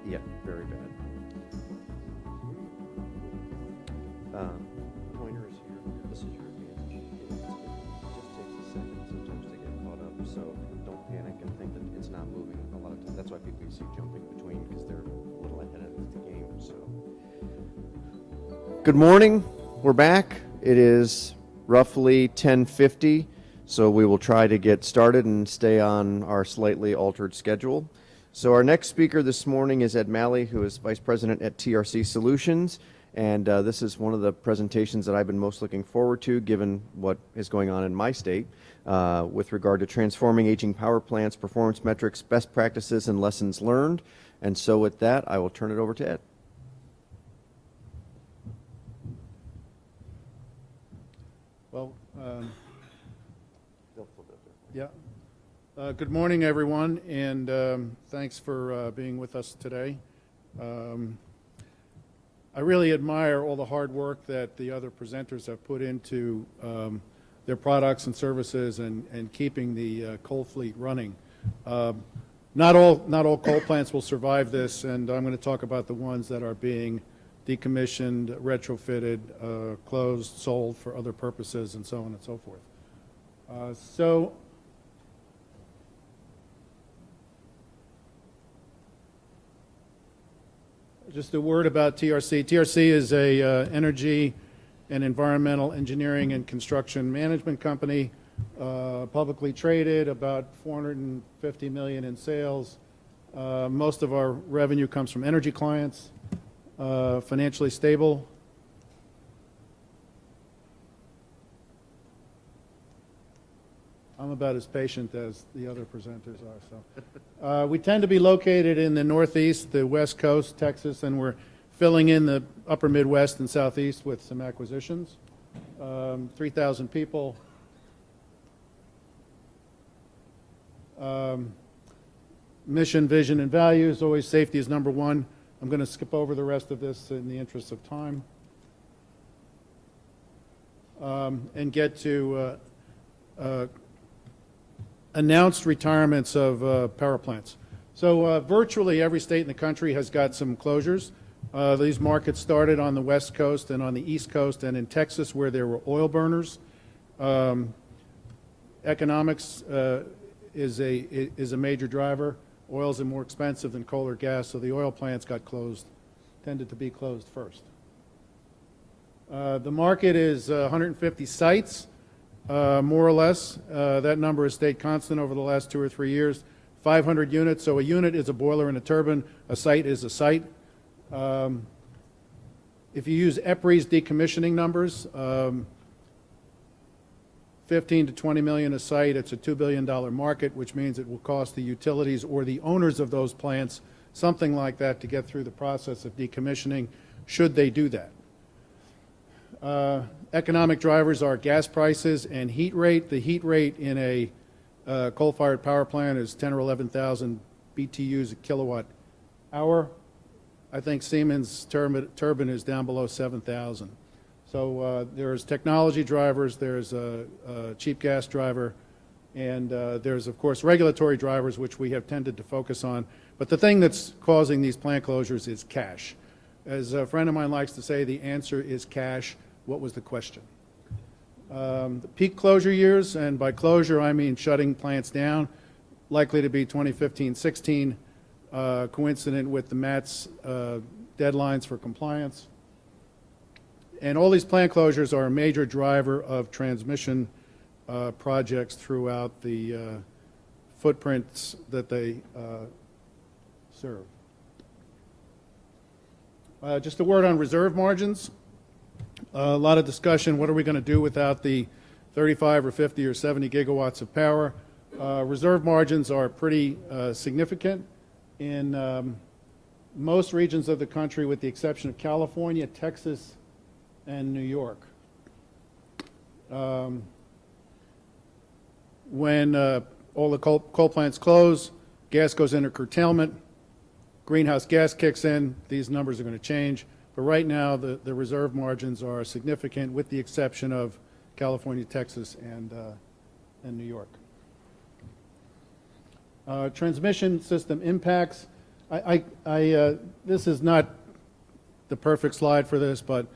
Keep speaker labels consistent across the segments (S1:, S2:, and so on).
S1: Yeah, very bad. Pointer is here. This is your advantage. It just takes a second sometimes to get caught up, so don't panic and think that it's not moving a lot of times. That's why people you see jumping between, because they're a little ahead of the game. So, good morning. We're back. It is roughly 10:50, so we will try to get started and stay on our slightly altered schedule. So our next speaker this morning is Ed Malley, who is Vice President at TRC Solutions, and this is one of the presentations that I've been most looking forward to, given what is going on in my state with regard to transforming aging power plants, performance metrics, best practices, and lessons learned. And so with that, I will turn it over to Ed.
S2: Well, yeah. Good morning, everyone, and thanks for being with us today. I really admire all the hard work that the other presenters have put into their products and services and keeping the coal fleet running. Not all coal plants will survive this, and I'm going to talk about the ones that are being decommissioned, retrofitted, closed, sold for other purposes, and so on and so forth. Just a word about TRC. TRC is a energy and environmental engineering and construction management company, publicly traded, about $450 million in sales. Most of our revenue comes from energy clients, financially stable. I'm about as patient as the other presenters are. So, we tend to be located in the Northeast, the West Coast, Texas, and we're filling in the upper Midwest and Southeast with some acquisitions. 3,000 people. Mission, vision, and values. Always safety is number one. I'm going to skip over the rest of this in the interest of time. And get to announced retirements of power plants. So virtually every state in the country has got some closures. These markets started on the West Coast and on the East Coast and in Texas, where there were oil burners. Economics is a major driver. Oils are more expensive than coal or gas, so the oil plants got closed, tended to be closed first. The market is 150 sites. More or less. That number has stayed constant over the last 2 or 3 years. 500 units, so a unit is a boiler and a turbine. A site is a site. If you use EPRI's decommissioning numbers, 15 to 20 million a site, it's a $2 billion market, which means it will cost the utilities or the owners of those plants something like that to get through the process of decommissioning, should they do that. Economic drivers are gas prices and heat rate. The heat rate in a coal-fired power plant is 10 or 11,000 BTUs a kilowatt hour. I think Siemens turbine is down below 7,000. So there's technology drivers, there's a cheap gas driver, and there's, of course, regulatory drivers, which we have tended to focus on. But the thing that's causing these plant closures is cash. As a friend of mine likes to say, the answer is cash. What was the question? The peak closure years, and by closure I mean shutting plants down, likely to be 2015-16, coincident with the MAT's deadlines for compliance. And all these plant closures are a major driver of transmission projects throughout the footprints that they serve. Just a word on reserve margins. A lot of discussion, what are we going to do without the 35 or 50 or 70 gigawatts of power? Reserve margins are pretty significant in most regions of the country, with the exception of California, Texas, and New York. When all the coal plants close, gas goes into curtailment, greenhouse gas kicks in, these numbers are going to change. But right now, the reserve margins are significant, with the exception of California, Texas, and New York. Transmission system impacts. This is not the perfect slide for this, but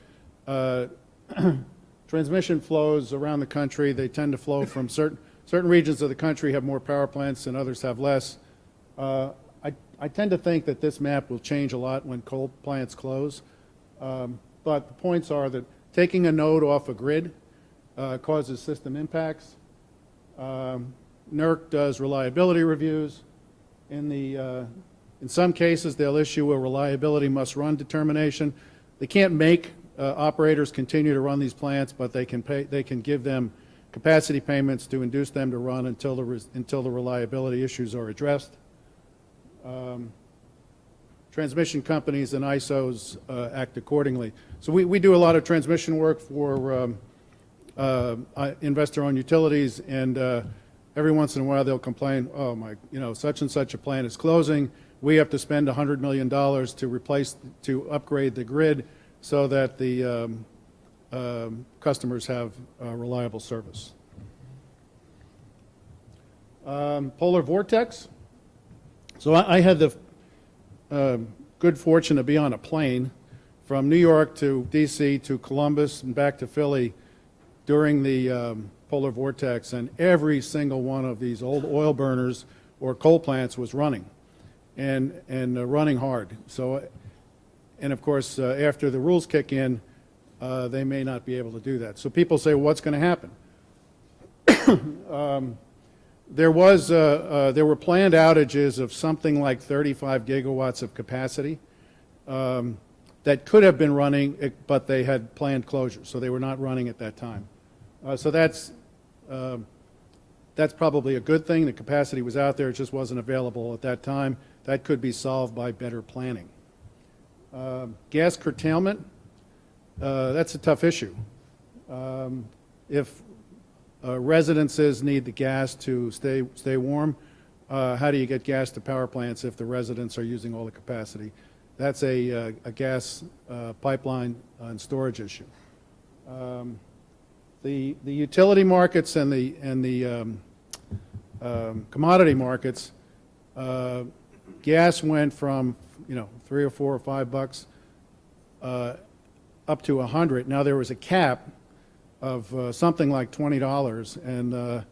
S2: transmission flows around the country, they tend to flow from certain regions of the country have more power plants and others have less. I tend to think that this map will change a lot when coal plants close. But the points are that taking a node off a grid causes system impacts. NERC does reliability reviews. In some cases, they'll issue a reliability must-run determination. They can't make operators continue to run these plants, but they can give them capacity payments to induce them to run until the reliability issues are addressed. Transmission companies and ISOs act accordingly. So we do a lot of transmission work for investor-owned utilities, and every once in a while they'll complain, oh my, such and such a plant is closing. We have to spend $100 million to upgrade the grid so that the customers have reliable service. Polar vortex. So I had the good fortune to be on a plane from New York to D.C. to Columbus and back to Philly during the polar vortex, and every single one of these old oil burners or coal plants was running, and running hard. So, and of course, after the rules kick in, they may not be able to do that. So people say, well, what's going to happen? There were planned outages of something like 35 gigawatts of capacity that could have been running, but they had planned closures, so they were not running at that time. So that's probably a good thing. The capacity was out there, it just wasn't available at that time. That could be solved by better planning. Gas curtailment, that's a tough issue. If residences need the gas to stay warm, how do you get gas to power plants if the residents are using all the capacity? That's a gas pipeline and storage issue. The utility markets and the commodity markets, gas went from $3 or $4 or $5 up to $100. Now there was a cap of something like $20, and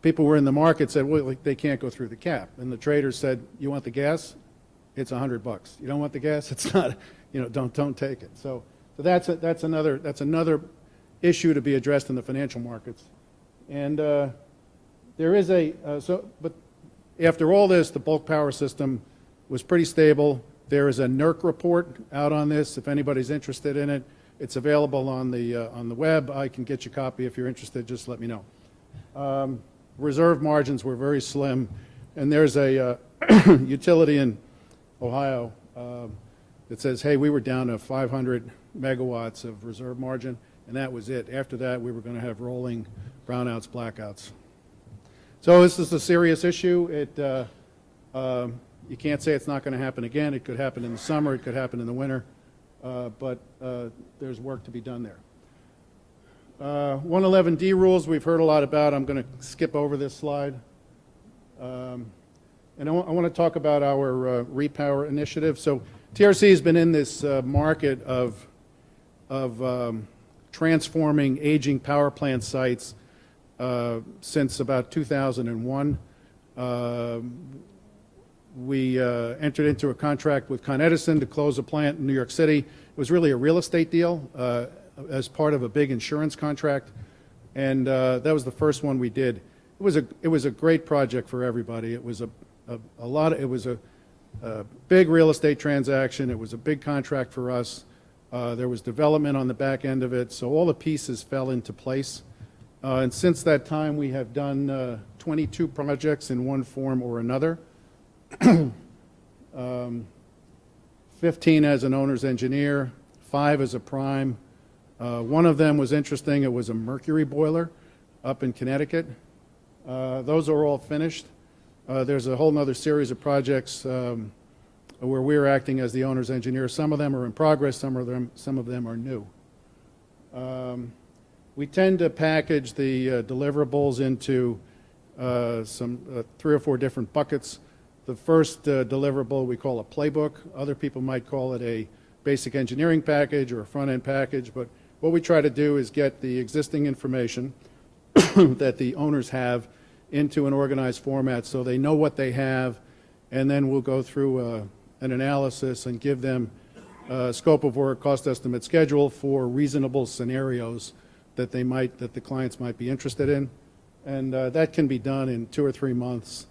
S2: people were in the market said, well, they can't go through the cap, and the traders said, you want the gas? It's $100. You don't want the gas? It's not. Don't take it. So that's another issue to be addressed in the financial markets, and there is but after all this, the bulk power system was pretty stable. There is a NERC report out on this. If anybody's interested in it, it's available on the web. I can get you a copy if you're interested. Just let me know. Reserve margins were very slim, and there's a utility in Ohio that says, hey, we were down to 500 megawatts of reserve margin, and that was it. After that, we were going to have rolling brownouts, blackouts. So this is a serious issue. You can't say it's not going to happen again. It could happen in the summer. It could happen in the winter. But there's work to be done there. 111D rules we've heard a lot about. I'm going to skip over this slide. And I want to talk about our repower initiative. So TRC has been in this market of transforming aging power plant sites since about 2001. We entered into a contract with Con Edison to close a plant in New York City. It was really a real estate deal as part of a big insurance contract, and that was the first one we did. It was a great project for everybody. It was a big real estate transaction. It was a big contract for us. There was development on the back end of it, so all the pieces fell into place. And since that time, we have done 22 projects in one form or another. 15 as an owner's engineer, 5 as a prime. One of them was interesting. It was a mercury boiler up in Connecticut. Those are all finished. There's a whole other series of projects where we're acting as the owner's engineer. Some of them are in progress. Some of them are new. We tend to package the deliverables into 3 or 4 different buckets. The first deliverable we call a playbook. Other people might call it a basic engineering package or a front-end package, but what we try to do is get the existing information that the owners have into an organized format so they know what they have, and then we'll go through an analysis and give them scope of work, cost estimate, schedule for reasonable scenarios that the clients might be interested in, and that can be done in 2 or 3 months,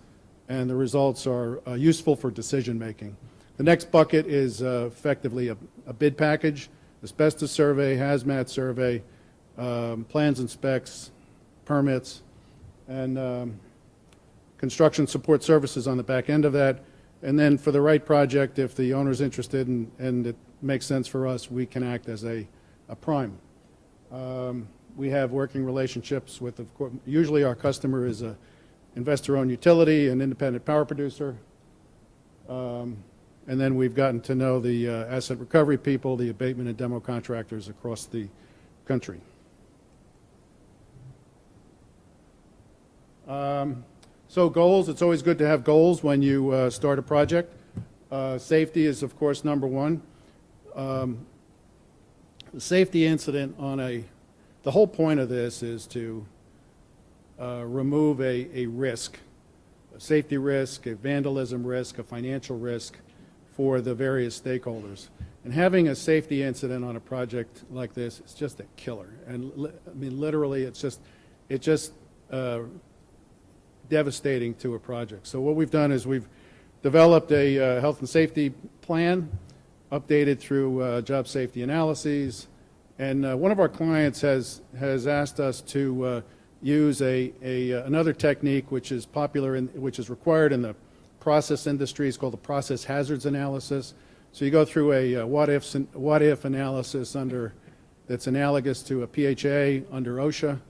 S2: and the results are useful for decision making. The next bucket is effectively a bid package: asbestos survey, hazmat survey, plans and specs, permits, and construction support services on the back end of that. And then for the right project, if the owner's interested and it makes sense for us, we can act as a prime. We have working relationships with, of course, usually our customer is a investor-owned utility, an independent power producer, and then we've gotten to know the asset recovery people, the abatement and demo contractors across the country. So goals, it's always good to have goals when you start a project. Safety is, of course, number one. The safety incident the whole point of this is to remove a risk, a safety risk, a vandalism risk, a financial risk for the various stakeholders. And having a safety incident on a project like this is just a killer. And I mean, literally, it's just devastating to a project. So what we've done is we've developed a health and safety plan, updated through job safety analyses, and one of our clients has asked us to use another technique which is which is required in the process industry. It's called the process hazards analysis. So you go through a what if analysis that's analogous to a PHA under OSHA,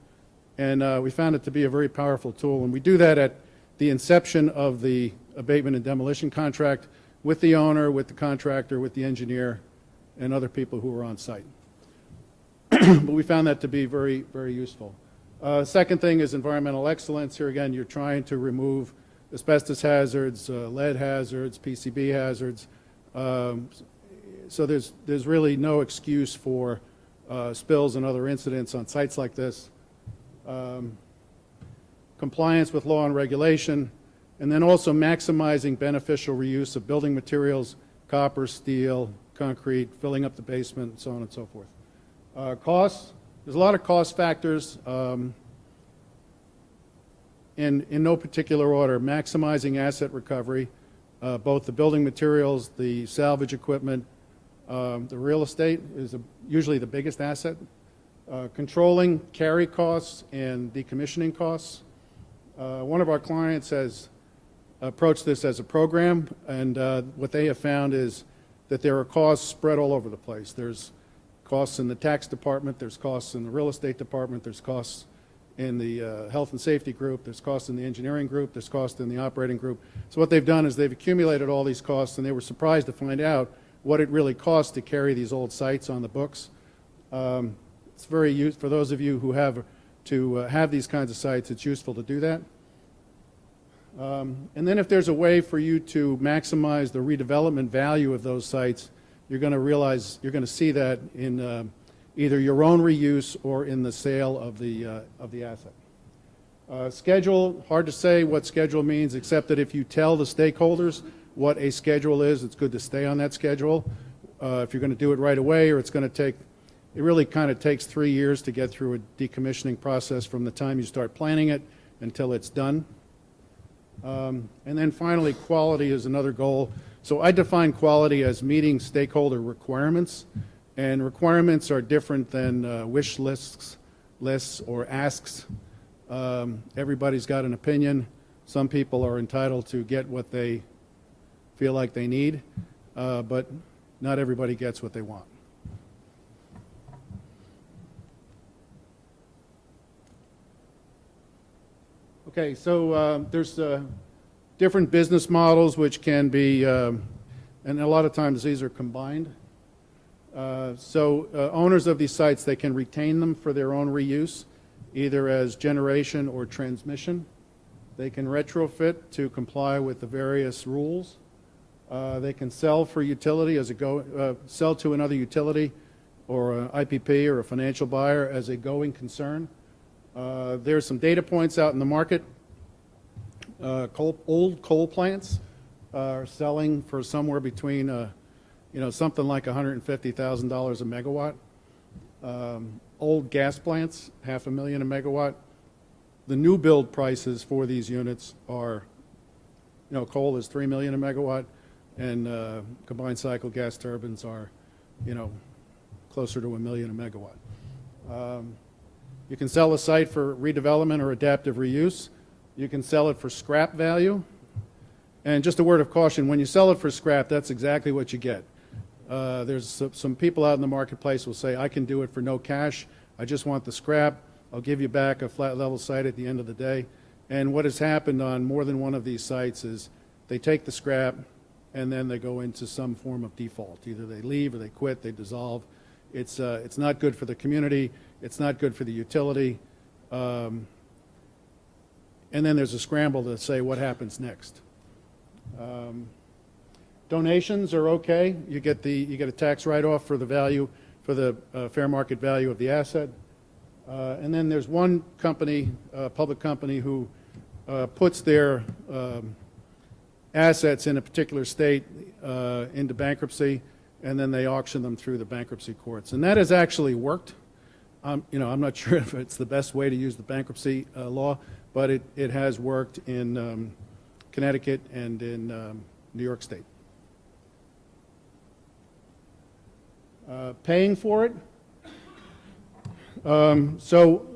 S2: and we found it to be a very powerful tool. And we do that at the inception of the abatement and demolition contract with the owner, with the contractor, with the engineer, and other people who are on site. But we found that to be very, very useful. Second thing is environmental excellence. Here again, you're trying to remove asbestos hazards, lead hazards, PCB hazards. So there's really no excuse for spills and other incidents on sites like this. Compliance with law and regulation, and then also maximizing beneficial reuse of building materials, copper, steel, concrete, filling up the basement, and so on and so forth. Costs, there's a lot of cost factors. In no particular order: maximizing asset recovery, both the building materials, the salvage equipment, the real estate is usually the biggest asset. Controlling carry costs and decommissioning costs. One of our clients has approached this as a program, and what they have found is that there are costs spread all over the place. There's costs in the tax department, there's costs in the real estate department, there's costs in the health and safety group, there's costs in the engineering group, there's costs in the operating group. So what they've done is they've accumulated all these costs, and they were surprised to find out what it really costs to carry these old sites on the books. It's very useful for those of you who have these kinds of sites. It's useful to do that. And then if there's a way for you to maximize the redevelopment value of those sites, you're going to see that in either your own reuse or in the sale of the asset. Schedule, hard to say what schedule means, except that if you tell the stakeholders what a schedule is, it's good to stay on that schedule. If you're going to do it right away, or it really kind of takes 3 years to get through a decommissioning process from the time you start planning it until it's done. And then finally, quality is another goal. So I define quality as meeting stakeholder requirements, and requirements are different than wish lists or asks. Everybody's got an opinion. Some people are entitled to get what they feel like they need, but not everybody gets what they want. Okay, so there's different business models which can be, and a lot of times these are combined. So owners of these sites, they can retain them for their own reuse, either as generation or transmission. They can retrofit to comply with the various rules. They can sell for utility as sell to another utility or an IPP or a financial buyer as a going concern. There's some data points out in the market. Old coal plants are selling for somewhere between, something like $150,000 a megawatt. Old gas plants, $500,000 a megawatt. The new build prices for these units are, coal is $3 million a megawatt, and combined cycle gas turbines are, closer to $1 million a megawatt. You can sell a site for redevelopment or adaptive reuse. You can sell it for scrap value. And just a word of caution, when you sell it for scrap, that's exactly what you get. There's some people out in the marketplace will say, I can do it for no cash. I just want the scrap. I'll give you back a flat level site at the end of the day. And what has happened on more than one of these sites is they take the scrap and then they go into some form of default. Either they leave or they quit, they dissolve. It's not good for the community. It's not good for the utility. And then there's a scramble to say what happens next. Donations are okay. You get a tax write-off for the value, for the fair market value of the asset. And then there's one company, public company, who puts their assets in a particular state into bankruptcy, and then they auction them through the bankruptcy courts. And that has actually worked. I'm not sure if it's the best way to use the bankruptcy law, but it has worked in Connecticut and in New York State. Paying for it. So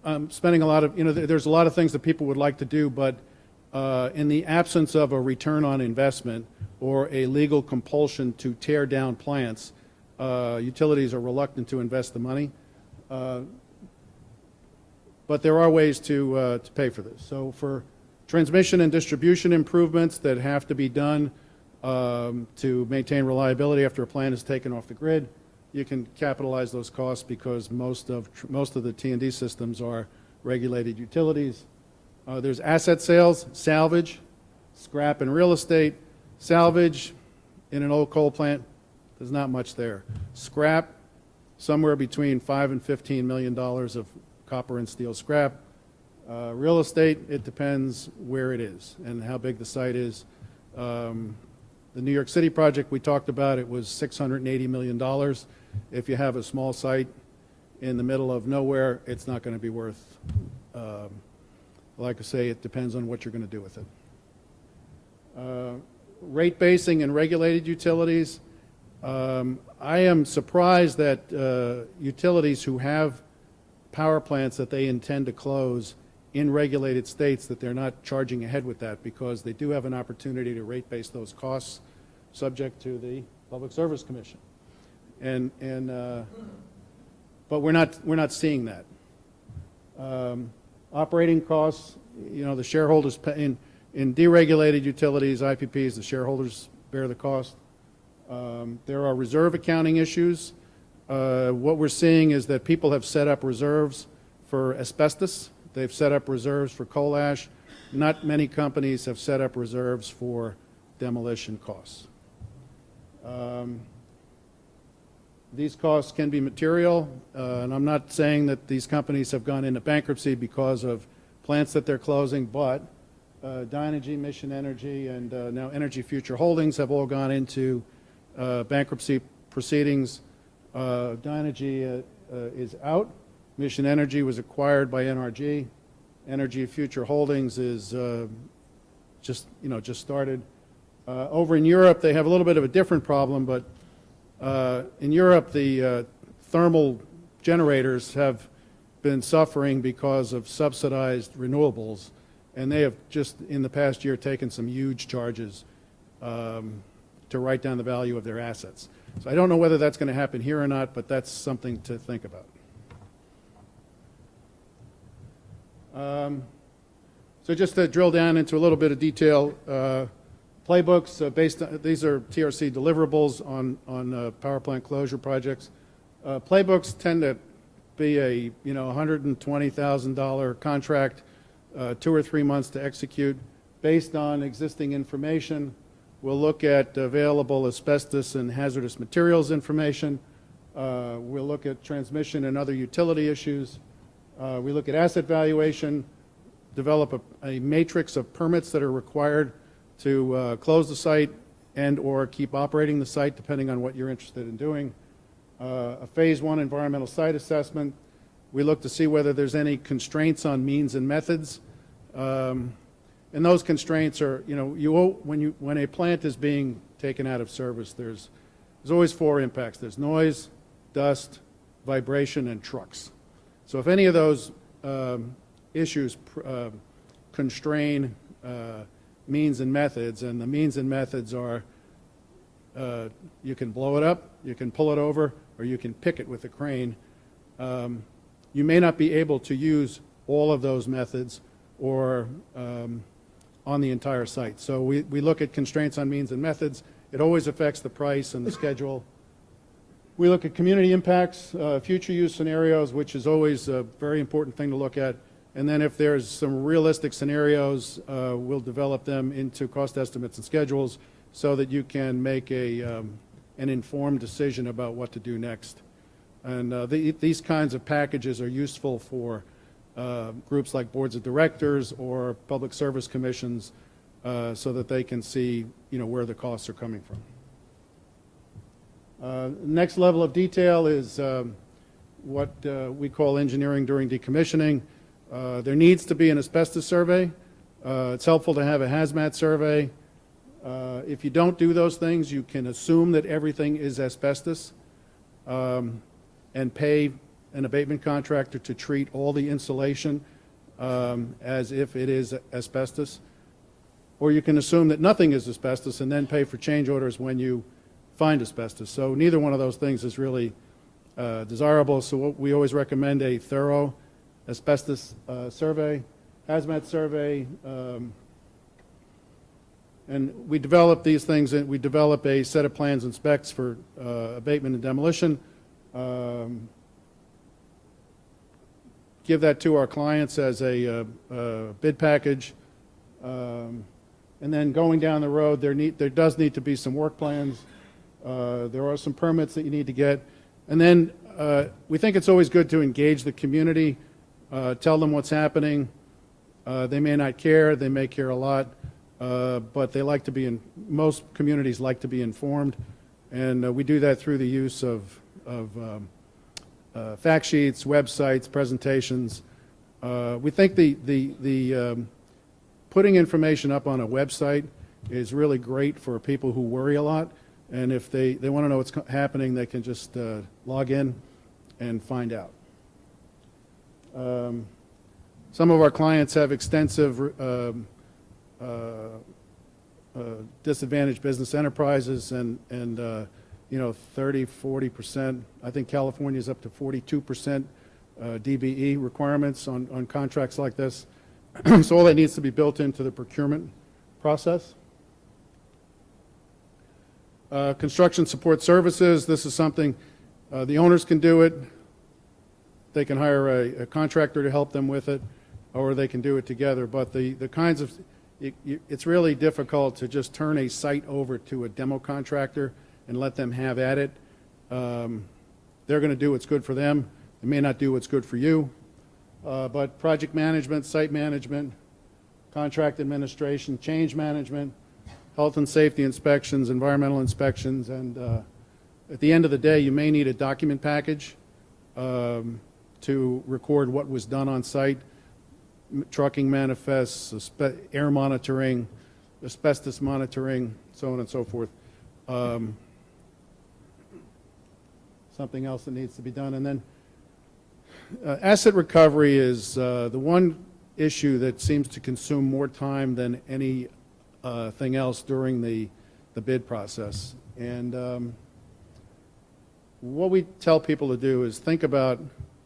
S2: I'm spending a lot of, there's a lot of things that people would like to do, but in the absence of a return on investment or a legal compulsion to tear down plants, utilities are reluctant to invest the money. But there are ways to pay for this. So for transmission and distribution improvements that have to be done to maintain reliability after a plant is taken off the grid, you can capitalize those costs because most of the T&D systems are regulated utilities. There's asset sales, salvage, scrap and real estate. Salvage in an old coal plant, there's not much there. Scrap, somewhere between $5 and $15 million of copper and steel scrap. Real estate, it depends where it is and how big the site is. The New York City project we talked about, it was $680 million. If you have a small site in the middle of nowhere, it's not going to be worth, like I say, it depends on what you're going to do with it. Rate basing and regulated utilities. I am surprised that utilities who have power plants that they intend to close in regulated states, that they're not charging ahead with that, because they do have an opportunity to rate base those costs subject to the Public Service Commission. But we're not seeing that. Operating costs, the shareholders pay in deregulated utilities, IPPs, the shareholders bear the cost. There are reserve accounting issues. What we're seeing is that people have set up reserves for asbestos. They've set up reserves for coal ash. Not many companies have set up reserves for demolition costs. These costs can be material, and I'm not saying that these companies have gone into bankruptcy because of plants that they're closing, but Dynegy, Mission Energy, and now Energy Future Holdings have all gone into bankruptcy proceedings. Dynegy is out. Mission Energy was acquired by NRG. Energy Future Holdings is just started. Over in Europe, they have a little bit of a different problem, but in Europe, the thermal generators have been suffering because of subsidized renewables, and they have just in the past year taken some huge charges to write down the value of their assets. So I don't know whether that's going to happen here or not, but that's something to think about. So just to drill down into a little bit of detail, playbooks based on, these are TRC deliverables on power plant closure projects. Playbooks tend to be a $120,000 contract 2 or 3 months to execute based on existing information. We'll look at available asbestos and hazardous materials information. We'll look at transmission and other utility issues. We look at asset valuation, develop a matrix of permits that are required to close the site and or keep operating the site, depending on what you're interested in doing. A phase 1 environmental site assessment. We look to see whether there's any constraints on means and methods. And those constraints are, when a plant is being taken out of service, there's always 4 impacts. There's noise, dust, vibration, and trucks. So if any of those issues constrain means and methods, and the means and methods are you can blow it up, you can pull it over, or you can pick it with a crane, you may not be able to use all of those methods or on the entire site. So we look at constraints on means and methods. It always affects the price and the schedule. We look at community impacts, future use scenarios, which is always a very important thing to look at. And then if there's some realistic scenarios, we'll develop them into cost estimates and schedules so that you can make an informed decision about what to do next. And these kinds of packages are useful for groups like boards of directors or public service commissions so that they can see where the costs are coming from. Next level of detail is what we call engineering during decommissioning. There needs to be an asbestos survey. It's helpful to have a hazmat survey. If you don't do those things, you can assume that everything is asbestos and pay an abatement contractor to treat all the insulation as if it is asbestos. Or you can assume that nothing is asbestos and then pay for change orders when you find asbestos. So neither one of those things is really desirable. So we always recommend a thorough asbestos survey, hazmat survey, and we develop these things, and we develop a set of plans and specs for abatement and demolition. Give that to our clients as a bid package. And then going down the road, there does need to be some work plans. There are some permits that you need to get. And then we think it's always good to engage the community, tell them what's happening. They may not care, they may care a lot, but they like to be most communities like to be informed. And we do that through the use of fact sheets, websites, presentations. We think the putting information up on a website is really great for people who worry a lot. And if they want to know what's happening, they can just log in and find out. Some of our clients have extensive disadvantaged business enterprises and 30, 40%. I think California is up to 42% DBE requirements on contracts like this. So all that needs to be built into the procurement process. Construction support services, this is something the owners can do it. They can hire a contractor to help them with it, or they can do it together. But the kinds of, it's really difficult to just turn a site over to a demo contractor and let them have at it. They're going to do what's good for them. They may not do what's good for you. But project management, site management, contract administration, change management, health and safety inspections, environmental inspections, and at the end of the day, you may need a document package to record what was done on site, trucking manifests, air monitoring, asbestos monitoring, so on and so forth. Something else that needs to be done. And then asset recovery is the one issue that seems to consume more time than anything else during the bid process. And what we tell people to do is think about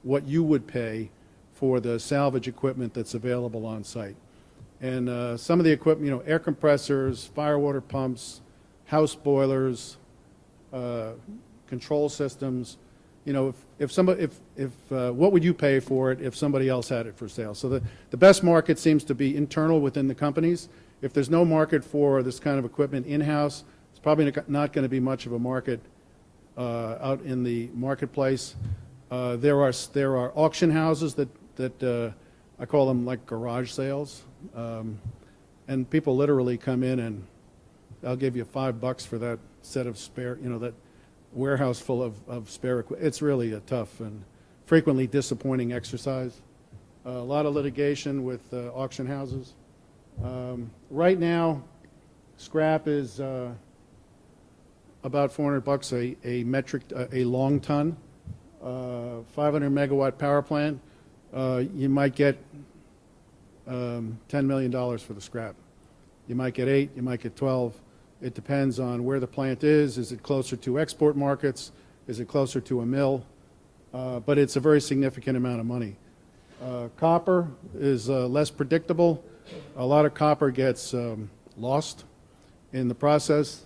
S2: what you would pay for the salvage equipment that's available on site. And some of the equipment, air compressors, fire water pumps, house boilers, control systems, you know, if somebody, what would you pay for it if somebody else had it for sale? So the best market seems to be internal within the companies. If there's no market for this kind of equipment in-house, it's probably not going to be much of a market out in the marketplace. There are auction houses that I call them like garage sales, and people literally come in and I'll give you $5 for that set of spare, you know, that warehouse full of spare equipment. It's really a tough and frequently disappointing exercise. A lot of litigation with auction houses. Right now, scrap is about $400 a long ton. 500 megawatt power plant. You might get $10 million for the scrap. You might get 8, you might get 12. It depends on where the plant is. Is it closer to export markets? Is it closer to a mill? But it's a very significant amount of money. Copper is less predictable. A lot of copper gets lost in the process.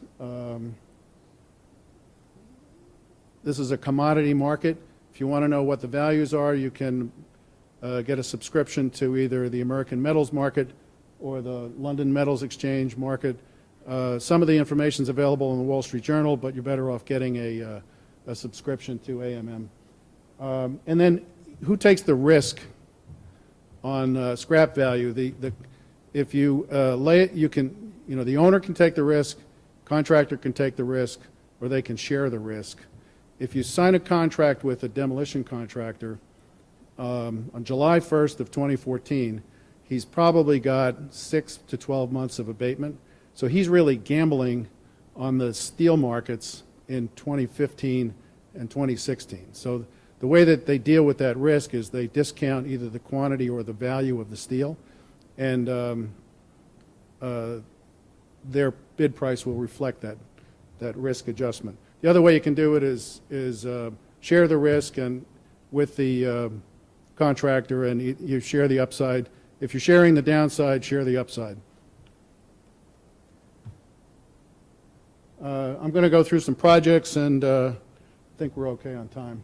S2: This is a commodity market. If you want to know what the values are, you can get a subscription to either the American Metals Market or the London Metals Exchange Market. Some of the information is available in the Wall Street Journal, but you're better off getting a subscription to AMM. And then who takes the risk on scrap value? If you lay it, you can, you know, the owner can take the risk, contractor can take the risk, or they can share the risk. If you sign a contract with a demolition contractor on July 1st of 2014, he's probably got 6 to 12 months of abatement. So he's really gambling on the steel markets in 2015 and 2016. So the way that they deal with that risk is they discount either the quantity or the value of the steel, and their bid price will reflect that risk adjustment. The other way you can do it is share the risk and with the contractor, and you share the upside. If you're sharing the downside, share the upside. I'm going to go through some projects, and I think we're okay on time.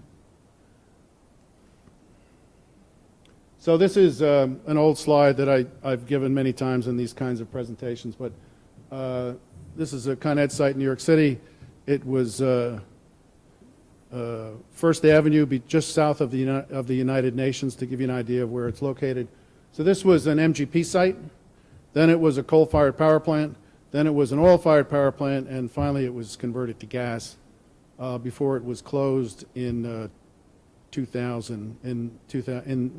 S2: So this is an old slide that I've given many times in these kinds of presentations, but this is a Con Ed site in New York City. It was First Avenue, just south of the United Nations, to give you an idea of where it's located. So this was an MGP site, then it was a coal-fired power plant, then it was an oil-fired power plant, and finally it was converted to gas before it was closed in 2000.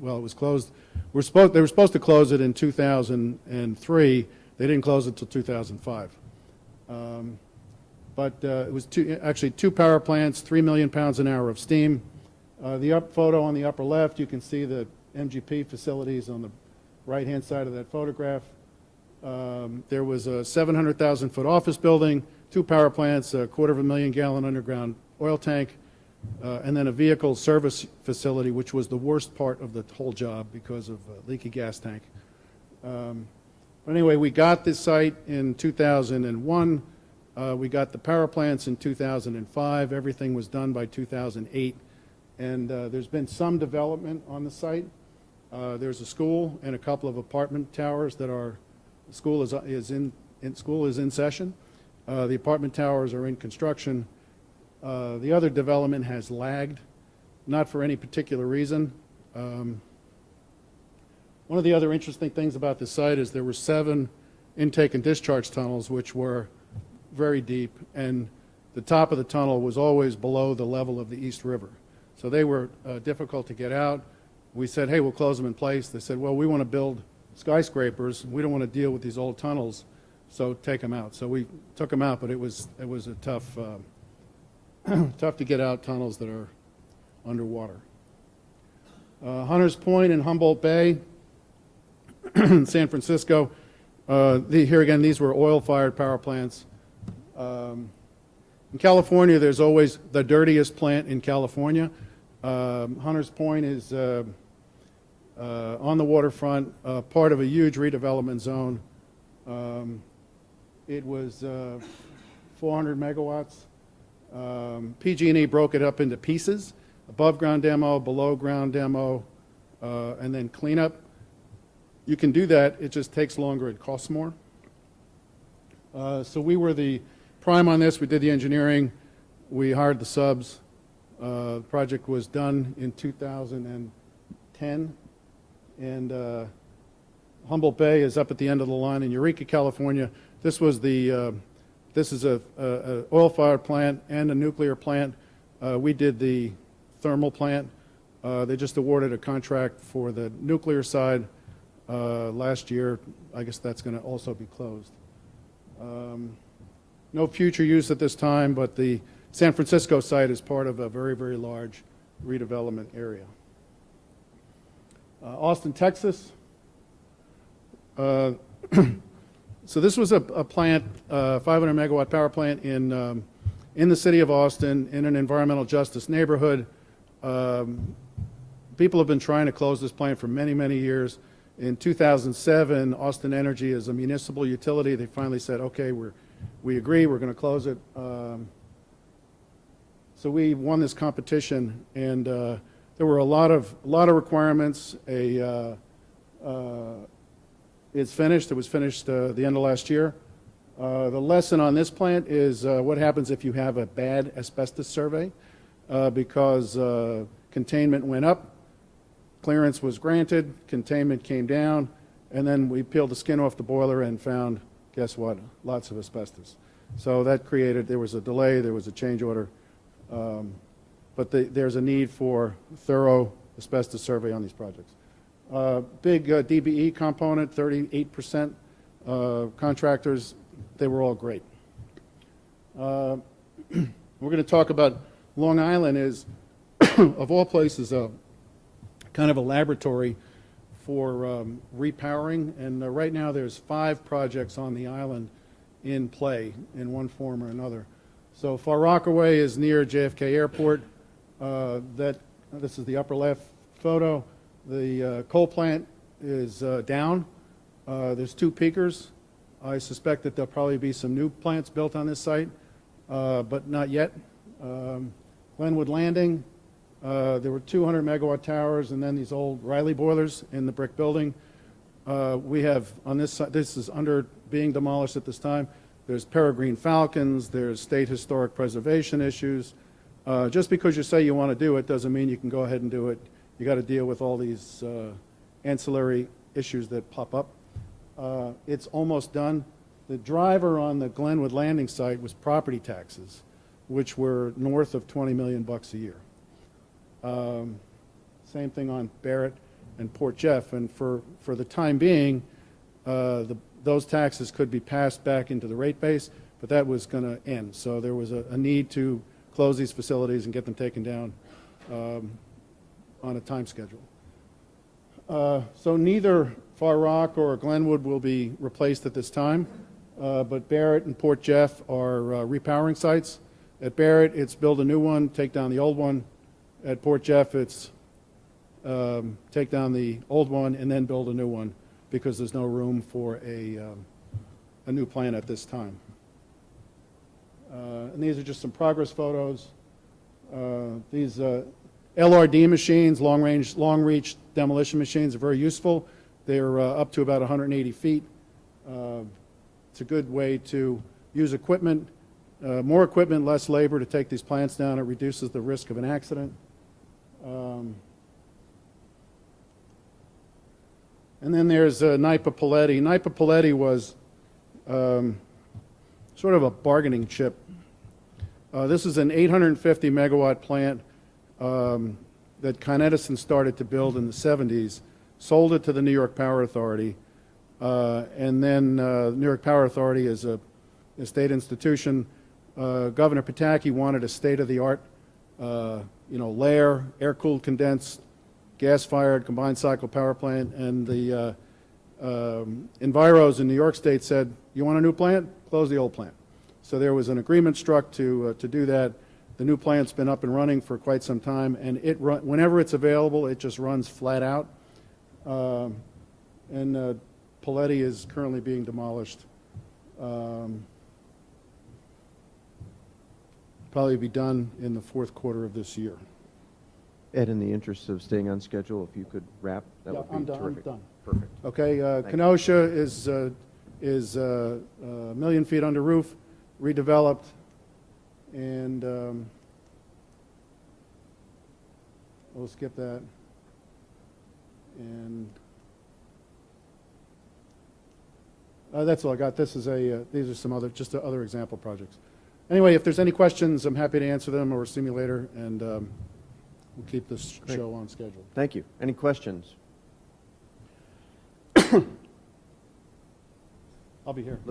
S2: Well, it was closed. They were supposed to close it in 2003. They didn't close it until 2005. But it was actually two power plants, 3 million pounds an hour of steam. The photo on the upper left, you can see the MGP facilities on the right-hand side of that photograph. There was a 700,000-foot office building, 2 power plants, a 250,000-gallon underground oil tank, and then a vehicle service facility, which was the worst part of the whole job because of a leaky gas tank. But anyway, we got this site in 2001. We got the power plants in 2005. Everything was done by 2008. And there's been some development on the site. There's a school and a couple of apartment towers that are, the school is in session. The apartment towers are in construction. The other development has lagged, not for any particular reason. One of the other interesting things about this site is there were 7 intake and discharge tunnels, which were very deep, and the top of the tunnel was always below the level of the East River. So they were difficult to get out. We said, hey, we'll close them in place. They said, well, we want to build skyscrapers. We don't want to deal with these old tunnels, so take them out. So we took them out, but it was a tough, tough to get out tunnels that are underwater. Hunters Point and Humboldt Bay, San Francisco. Here again, these were oil-fired power plants. In California, there's always the dirtiest plant in California. Hunters Point is on the waterfront, part of a huge redevelopment zone. It was 400 megawatts. PG&E broke it up into pieces. above ground demo, below ground demo, and then cleanup. You can do that, it just takes longer, it costs more. So we were the prime on this, we did the engineering, we hired the subs. The project was done in 2010, and Humboldt Bay is up at the end of the line in Eureka, California. This was this is a oil-fired plant and a nuclear plant. We did the thermal plant. They just awarded a contract for the nuclear side last year. I guess that's going to also be closed. No future use at this time, but the San Francisco site is part of a very, very large redevelopment area. Austin, Texas. So this was a plant, 500 megawatt power plant in the city of Austin in an environmental justice neighborhood. People have been trying to close this plant for many, many years. In 2007, Austin Energy, as a municipal utility, they finally said, okay, we agree, we're going to close it. So we won this competition, and there were a lot of requirements. It's finished. It was finished the end of last year. The lesson on this plant is what happens if you have a bad asbestos survey, because containment went up, clearance was granted, containment came down, and then we peeled the skin off the boiler and found, guess what, lots of asbestos. So that created, there was a delay, there was a change order, but there's a need for thorough asbestos survey on these projects. Big DBE component, 38%. Contractors, they were all great. We're going to talk about Long Island is, of all places, kind of a laboratory for repowering. And right now there's 5 projects on the island in play in one form or another. So Far Rockaway is near JFK Airport. This is the upper left photo. The coal plant is down. There's 2 peakers. I suspect that there'll probably be some new plants built on this site, but not yet. Glenwood Landing, there were 200 megawatt towers and then these old Riley boilers in the brick building. We have on this side, this is under being demolished at this time. There's peregrine falcons, there's state historic preservation issues. Just because you say you want to do it doesn't mean you can go ahead and do it. You got to deal with all these ancillary issues that pop up. It's almost done. The driver on the Glenwood Landing site was property taxes, which were north of $20 million a year. Same thing on Barrett and Port Jeff, and for the time being, those taxes could be passed back into the rate base, but that was going to end. So there was a need to close these facilities and get them taken down on a time schedule. So neither Far Rock or Glenwood will be replaced at this time, but Barrett and Port Jeff are repowering sites. At Barrett, it's build a new one, take down the old one. At Port Jeff, it's take down the old one and then build a new one, because there's no room for a new plant at this time. And these are just some progress photos. These LRD machines, long reach demolition machines, are very useful. They're up to about 180 feet. It's a good way to use equipment, more equipment, less labor to take these plants down. It reduces the risk of an accident. And then there's Naipa Paletti. Naipa Paletti was sort of a bargaining chip. This is an 850 megawatt plant that Con Edison started to build in the 70s, sold it to the New York Power Authority, and then New York Power Authority is a state institution. Governor Pataki wanted a state-of-the-art, layer, air-cooled condensed, gas-fired combined cycle power plant, and the Enviros in New York State said, you want a new plant? Close the old plant. So there was an agreement struck to do that. The new plant's been up and running for quite some time, and whenever it's available, it just runs flat out. And Paletti is currently being demolished. Probably be done in the 4th quarter of this year.
S1: Ed, in the interest of staying on schedule, if you could wrap, that
S2: Yeah,
S1: would be
S2: I'm done.
S1: terrific.
S2: I'm done.
S1: Perfect.
S2: Okay, Kenosha is a million feet under roof, redeveloped, and we'll skip that. And that's all I got. This is these are some just other example projects. Anyway, if there's any questions, I'm happy to answer them, or see me later, and we'll keep this show on schedule.
S1: Thank you. Any questions?
S2: I'll be here.